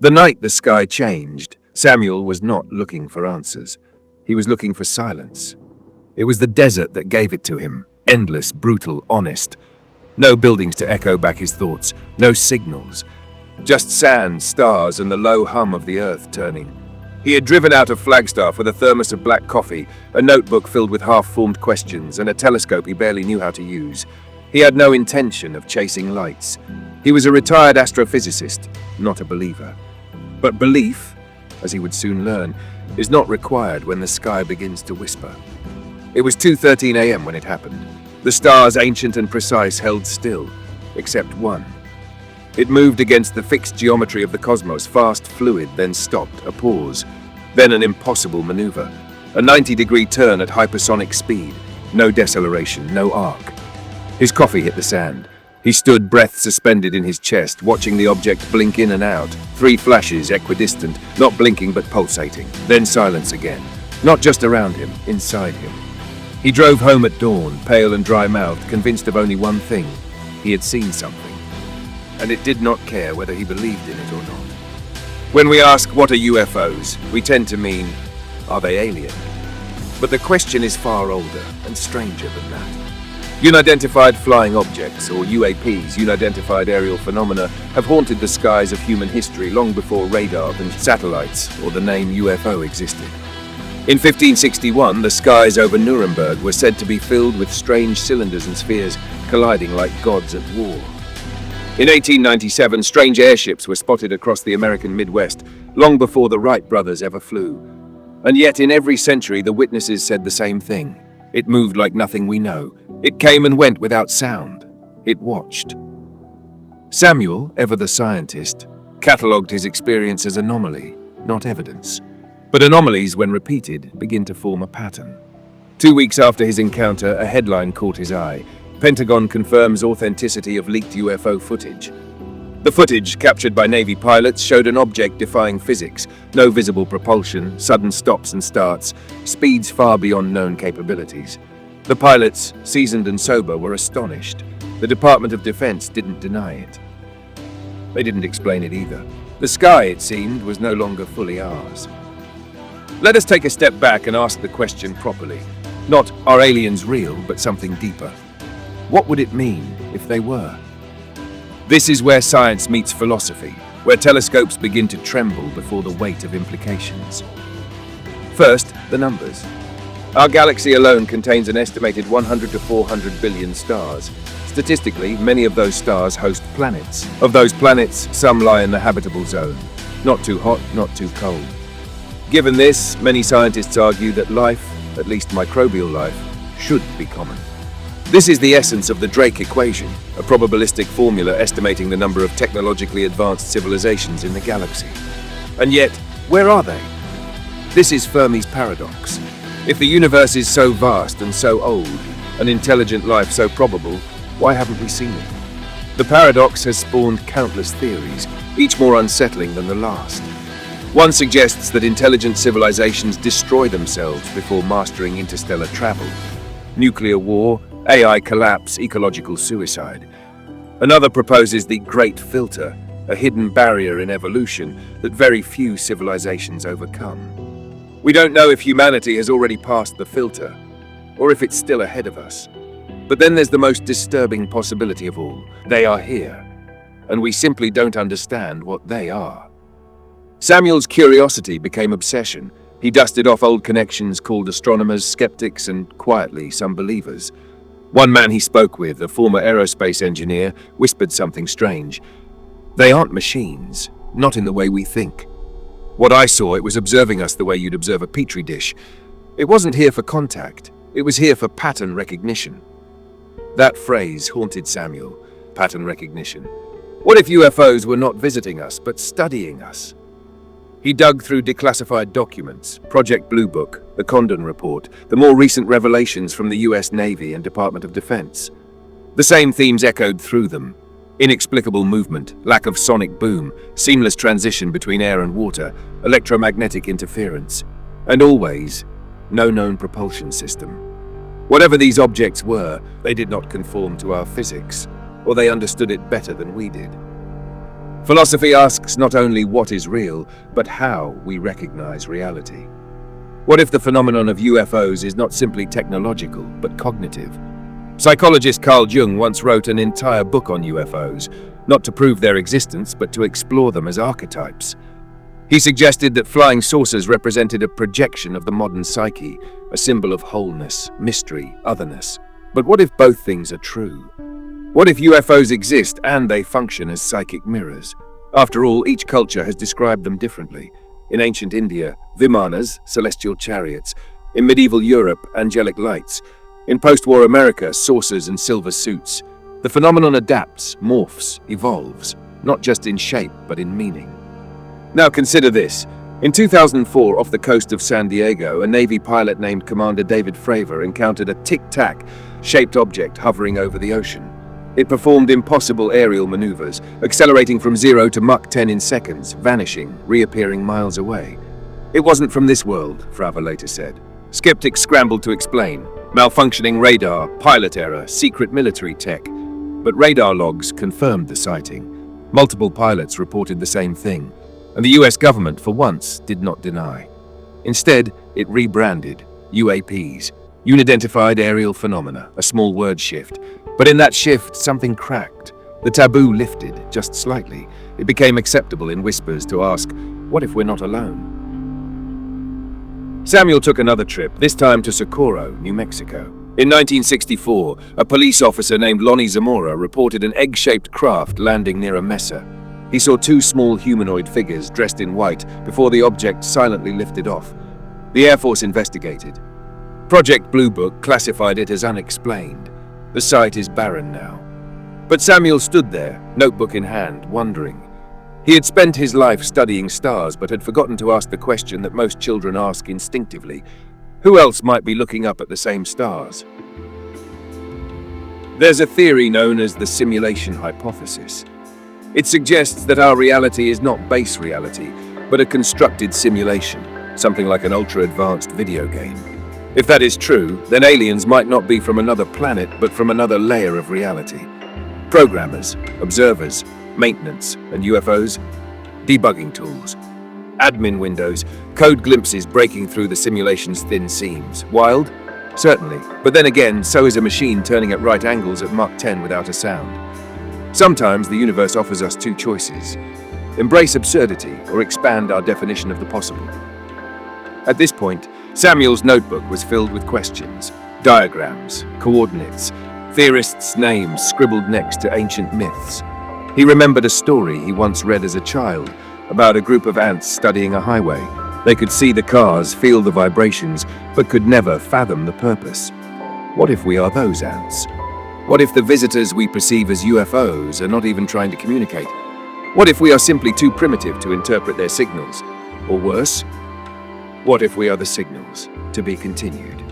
The night the sky changed, Samuel was not looking for answers. He was looking for silence. It was the desert that gave it to him, endless, brutal, honest. No buildings to echo back his thoughts, no signals. Just sand, stars, and the low hum of the earth turning. He had driven out of Flagstaff with a thermos of black coffee, a notebook filled with half-formed questions, and a telescope he barely knew how to use. He had no intention of chasing lights. He was a retired astrophysicist, not a believer. But belief, as he would soon learn, is not required when the sky begins to whisper. It was 2:13 a.m. when it happened. The stars, ancient and precise, held still, except one. It moved against the fixed geometry of the cosmos, fast, fluid, then stopped, a pause, then an impossible maneuver. A 90-degree turn at hypersonic speed, no deceleration, no arc. His coffee hit the sand. He stood, breath suspended in his chest, watching the object blink in and out. 3 flashes, equidistant, not blinking but pulsating. Then silence again. Not just around him, inside him. He drove home at dawn, pale and dry-mouthed, convinced of only one thing. He had seen something. And it did not care whether he believed in it or not. When we ask, what are UFOs, we tend to mean, are they alien? But the question is far older and stranger than that. Unidentified flying objects, or UAPs, unidentified aerial phenomena, have haunted the skies of human history long before radar and satellites, or the name UFO, existed. In 1561, the skies over Nuremberg were said to be filled with strange cylinders and spheres colliding like gods at war. In 1897, strange airships were spotted across the American Midwest, long before the Wright brothers ever flew. And yet in every century the witnesses said the same thing. It moved like nothing we know. It came and went without sound. It watched. Samuel, ever the scientist, catalogued his experience as anomaly, not evidence. But anomalies, when repeated, begin to form a pattern. 2 weeks after his encounter, a headline caught his eye. Pentagon confirms authenticity of leaked UFO footage. The footage, captured by Navy pilots, showed an object defying physics. No visible propulsion, sudden stops and starts, speeds far beyond known capabilities. The pilots, seasoned and sober, were astonished. The Department of Defense didn't deny it. They didn't explain it either. The sky, it seemed, was no longer fully ours. Let us take a step back and ask the question properly. Not, are aliens real, but something deeper. What would it mean if they were? This is where science meets philosophy, where telescopes begin to tremble before the weight of implications. First, the numbers. Our galaxy alone contains an estimated 100 to 400 billion stars. Statistically, many of those stars host planets. Of those planets, some lie in the habitable zone. Not too hot, not too cold. Given this, many scientists argue that life, at least microbial life, should be common. This is the essence of the Drake equation, a probabilistic formula estimating the number of technologically advanced civilizations in the galaxy. And yet, where are they? This is Fermi's paradox. If the universe is so vast and so old, and intelligent life so probable, why haven't we seen it? The paradox has spawned countless theories, each more unsettling than the last. One suggests that intelligent civilizations destroy themselves before mastering interstellar travel. Nuclear war, AI collapse, ecological suicide. Another proposes the Great Filter, a hidden barrier in evolution that very few civilizations overcome. We don't know if humanity has already passed the filter, or if it's still ahead of us. But then there's the most disturbing possibility of all. They are here, and we simply don't understand what they are. Samuel's curiosity became obsession. He dusted off old connections, called astronomers, skeptics, and quietly some believers. One man he spoke with, a former aerospace engineer, whispered something strange. They aren't machines, not in the way we think. What I saw, it was observing us the way you'd observe a petri dish. It wasn't here for contact, it was here for pattern recognition. That phrase haunted Samuel, pattern recognition. What if UFOs were not visiting us, but studying us? He dug through declassified documents, Project Blue Book, the Condon Report, the more recent revelations from the US Navy and Department of Defense. The same themes echoed through them. Inexplicable movement, lack of sonic boom, seamless transition between air and water, electromagnetic interference, and always, no known propulsion system. Whatever these objects were, they did not conform to our physics, or they understood it better than we did. Philosophy asks not only what is real, but how we recognize reality. What if the phenomenon of UFOs is not simply technological, but cognitive? Psychologist Carl Jung once wrote an entire book on UFOs, not to prove their existence, but to explore them as archetypes. He suggested that flying saucers represented a projection of the modern psyche, a symbol of wholeness, mystery, otherness. But what if both things are true? What if UFOs exist and they function as psychic mirrors? After all, each culture has described them differently. In ancient India, vimanas, celestial chariots. In medieval Europe, angelic lights. In post-war America, saucers and silver suits. The phenomenon adapts, morphs, evolves, not just in shape, but in meaning. Now consider this. In 2004, off the coast of San Diego, a Navy pilot named Commander David Fravor encountered a tic-tac-shaped object hovering over the ocean. It performed impossible aerial maneuvers, accelerating from 0 to Mach 10 in seconds, vanishing, reappearing miles away. It wasn't from this world, Fravor later said. Skeptics scrambled to explain. Malfunctioning radar, pilot error, secret military tech. But radar logs confirmed the sighting. Multiple pilots reported the same thing, and the US government, for once, did not deny. Instead, it rebranded UAPs, unidentified aerial phenomena, a small word shift. But in that shift, something cracked. The taboo lifted, just slightly. It became acceptable in whispers to ask, what if we're not alone? Samuel took another trip, this time to Socorro, New Mexico. In 1964, a police officer named Lonnie Zamora reported an egg-shaped craft landing near a mesa. He saw two small humanoid figures dressed in white before the object silently lifted off. The Air Force investigated. Project Blue Book classified it as unexplained. The site is barren now. But Samuel stood there, notebook in hand, wondering. He had spent his life studying stars, but had forgotten to ask the question that most children ask instinctively. Who else might be looking up at the same stars? There's a theory known as the simulation hypothesis. It suggests that our reality is not base reality, but a constructed simulation, something like an ultra-advanced video game. If that is true, then aliens might not be from another planet, but from another layer of reality. Programmers, observers, maintenance, and UFOs, debugging tools, admin windows, code glimpses breaking through the simulation's thin seams. Wild? Certainly. But then again, so is a machine turning at right angles at Mach 10 without a sound. Sometimes the universe offers us two choices: embrace absurdity or expand our definition of the possible. At this point, Samuel's notebook was filled with questions, diagrams, coordinates, theorists' names scribbled next to ancient myths. He remembered a story he once read as a child about a group of ants studying a highway. They could see the cars, feel the vibrations, but could never fathom the purpose. What if we are those ants? What if the visitors we perceive as UFOs are not even trying to communicate? What if we are simply too primitive to interpret their signals? Or worse, what if we are the signals? To be continued.